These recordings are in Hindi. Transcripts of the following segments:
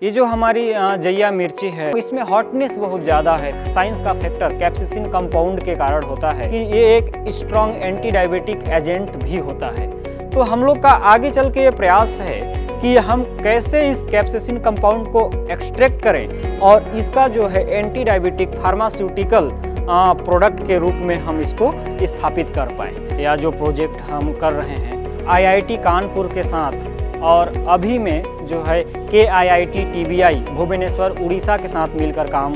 ये जो हमारी जैया मिर्ची है इसमें हॉटनेस बहुत ज़्यादा है। साइंस का फैक्टर कैप्सिसिन कंपाउंड के कारण होता है कि ये एक स्ट्रॉन्ग एंटी डायबिटिक एजेंट भी होता है। तो हम लोग का आगे चल के ये प्रयास है कि हम कैसे इस कैप्सिसिन कंपाउंड को एक्सट्रैक्ट करें और इसका जो है एंटी डायबिटिक फार्मास्यूटिकल प्रोडक्ट के रूप में हम इसको स्थापित कर पाएँ। या जो प्रोजेक्ट हम कर रहे हैं IIT कानपुर के साथ और अभी में जो है KIIT TBI भुवनेश्वर उड़ीसा के साथ मिलकर काम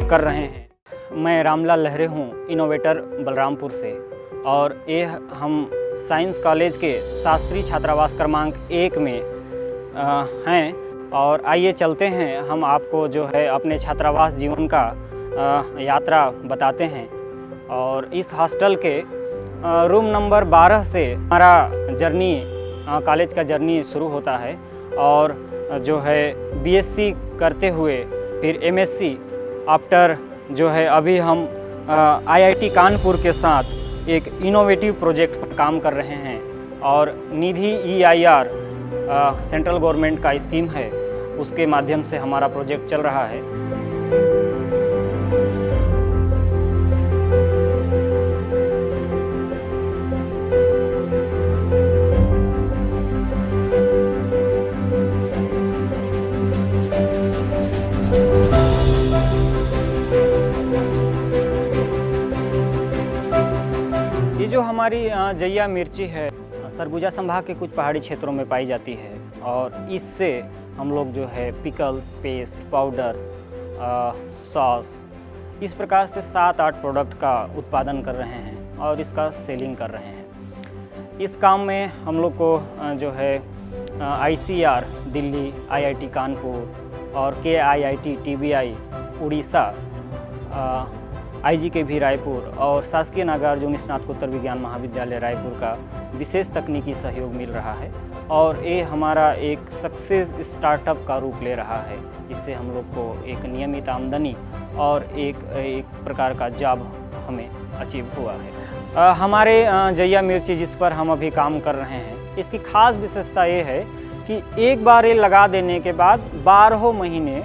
कर रहे हैं। मैं रामलाल लहरे हूँ, इनोवेटर बलरामपुर से, और ये हम साइंस कॉलेज के शास्त्री छात्रावास क्रमांक 1 में हैं। और आइए चलते हैं, हम आपको जो है अपने छात्रावास जीवन का यात्रा बताते हैं। और इस हॉस्टल के रूम नंबर 12 से हमारा जर्नी, कॉलेज का जर्नी शुरू होता है। और जो है BSc करते हुए फिर MSc आफ्टर जो है अभी हम IIT कानपुर के साथ एक इनोवेटिव प्रोजेक्ट पर काम कर रहे हैं। और निधि EIR सेंट्रल गवर्नमेंट का स्कीम है, उसके माध्यम से हमारा प्रोजेक्ट चल रहा है। ये जो हमारी जैया मिर्ची है सरगुजा संभाग के कुछ पहाड़ी क्षेत्रों में पाई जाती है। और इससे हम लोग जो है पिकल्स, पेस्ट, पाउडर, सॉस, इस प्रकार से 7-8 प्रोडक्ट का उत्पादन कर रहे हैं और इसका सेलिंग कर रहे हैं। इस काम में हम लोग को जो है ICR दिल्ली, IIT कानपुर और KIIT TBI Orissa, IGKV Raipur और शासकीय नागार्जुन स्नातकोत्तर विज्ञान महाविद्यालय रायपुर का विशेष तकनीकी सहयोग मिल रहा है। और ये हमारा एक सक्सेस स्टार्टअप का रूप ले रहा है। इससे हम लोग को एक नियमित आमदनी और एक प्रकार का जॉब हमें अचीव हुआ है। हमारे जैया मिर्ची जिस पर हम अभी काम कर रहे हैं, इसकी खास विशेषता ये है कि एक बार ये लगा देने के बाद 12 महीने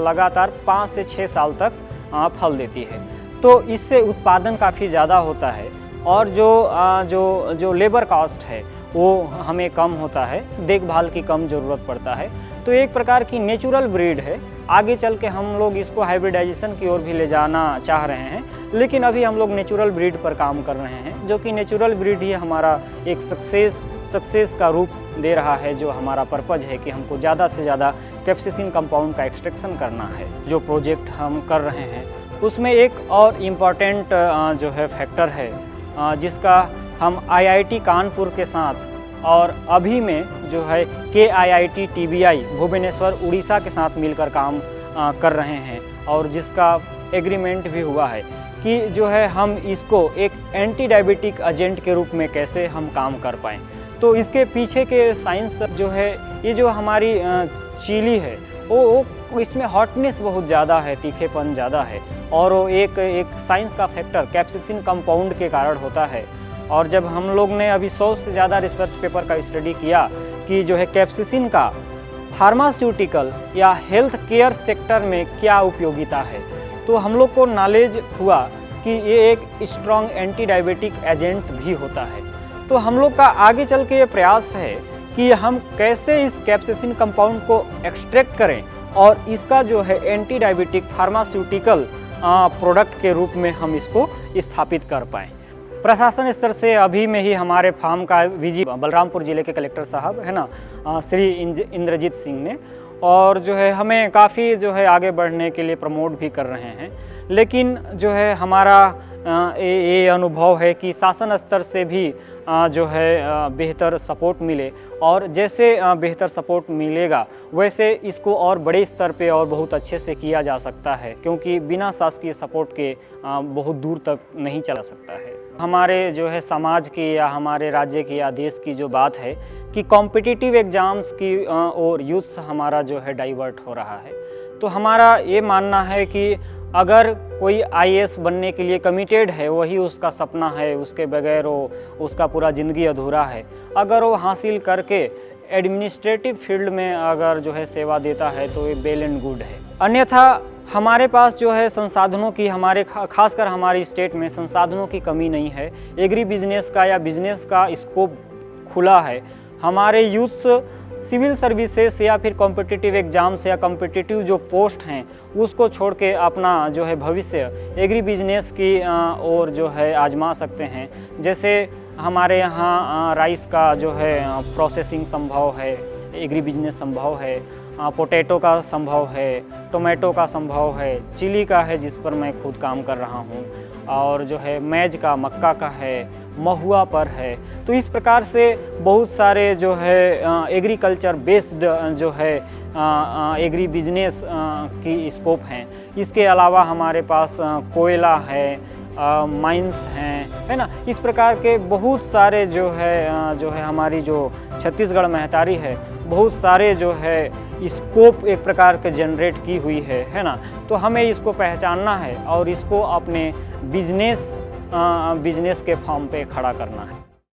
लगातार 5 से 6 साल तक फल देती है। तो इससे उत्पादन काफ़ी ज़्यादा होता है और जो लेबर कॉस्ट है वो हमें कम होता है, देखभाल की कम ज़रूरत पड़ता है। तो एक प्रकार की नेचुरल ब्रीड है। आगे चल के हम लोग इसको हाइब्रिडाइजेशन की ओर भी ले जाना चाह रहे हैं, लेकिन अभी हम लोग नेचुरल ब्रीड पर काम कर रहे हैं, जो कि नेचुरल ब्रीड ही हमारा एक सक्सेस का रूप दे रहा है। जो हमारा पर्पज़ है कि हमको ज़्यादा से ज़्यादा कैप्सिसिन कंपाउंड का एक्सट्रैक्शन करना है। जो प्रोजेक्ट हम कर रहे हैं उसमें एक और इम्पॉर्टेंट जो है फैक्टर है, जिसका हम IIT कानपुर के साथ और अभी में जो है KIIT TBI भुवनेश्वर उड़ीसा के साथ मिलकर काम कर रहे हैं। और जिसका एग्रीमेंट भी हुआ है कि जो है हम इसको एक एंटी डायबिटिक एजेंट के रूप में कैसे हम काम कर पाएँ। तो इसके पीछे के साइंस जो है, ये जो हमारी चिली है वो इसमें हॉटनेस बहुत ज़्यादा है, तीखेपन ज़्यादा है। और वो एक साइंस का फैक्टर कैप्सिसिन कंपाउंड के कारण होता है। और जब हम लोग ने अभी 100 से ज़्यादा रिसर्च पेपर का स्टडी किया कि जो है कैप्सिसिन का फार्मास्यूटिकल या हेल्थ केयर सेक्टर में क्या उपयोगिता है, तो हम लोग को नॉलेज हुआ कि ये एक स्ट्रॉन्ग एंटी डायबिटिक एजेंट भी होता है। तो हम लोग का आगे चल के ये प्रयास है कि हम कैसे इस कैप्सिसिन कंपाउंड को एक्सट्रैक्ट करें और इसका जो है एंटी डायबिटिक फार्मास्यूटिकल प्रोडक्ट के रूप में हम इसको स्थापित कर पाएँ। प्रशासन स्तर से अभी में ही हमारे फार्म का विजिट बलरामपुर ज़िले के कलेक्टर साहब है ना, श्री इंद्रजीत सिंह ने, और जो है हमें काफ़ी जो है आगे बढ़ने के लिए प्रमोट भी कर रहे हैं। लेकिन जो है हमारा ये अनुभव है कि शासन स्तर से भी जो है बेहतर सपोर्ट मिले, और जैसे बेहतर सपोर्ट मिलेगा वैसे इसको और बड़े स्तर पे और बहुत अच्छे से किया जा सकता है, क्योंकि बिना शासकीय सपोर्ट के बहुत दूर तक नहीं चला सकता है। हमारे जो है समाज की या हमारे राज्य की या देश की जो बात है कि कॉम्पिटिटिव एग्ज़ाम्स की और यूथ हमारा जो है डाइवर्ट हो रहा है। तो हमारा ये मानना है कि अगर कोई IAS बनने के लिए कमिटेड है, वही उसका सपना है, उसके बगैर वो उसका पूरा ज़िंदगी अधूरा है। अगर वो हासिल करके एडमिनिस्ट्रेटिव फील्ड में अगर जो है सेवा देता है तो ये वेल एंड गुड है। अन्यथा हमारे पास जो है संसाधनों की खासकर हमारी स्टेट में संसाधनों की कमी नहीं है। एग्री बिजनेस का या बिजनेस का स्कोप खुला है। हमारे यूथ सिविल सर्विसेज या फिर कॉम्पिटिटिव एग्ज़ाम्स या कॉम्पिटिटिव जो पोस्ट हैं उसको छोड़ के अपना जो है भविष्य एग्री बिजनेस की ओर जो है आजमा सकते हैं। जैसे हमारे यहाँ राइस का जो है प्रोसेसिंग संभव है, एग्री बिजनेस संभव है, पोटैटो का संभव है, टोमेटो का संभव है, चिली का है जिस पर मैं खुद काम कर रहा हूँ, और जो है मैज का, मक्का का है, महुआ पर है। तो इस प्रकार से बहुत सारे जो है एग्रीकल्चर बेस्ड जो है एग्री बिजनेस की स्कोप हैं। इसके अलावा हमारे पास कोयला है, माइंस हैं, है ना। इस प्रकार के बहुत सारे जो है हमारी जो छत्तीसगढ़ महतारी है, बहुत सारे जो है स्कोप एक प्रकार के जनरेट की हुई है ना। तो हमें इसको पहचानना है और इसको अपने बिजनेस के फॉर्म पे खड़ा करना है।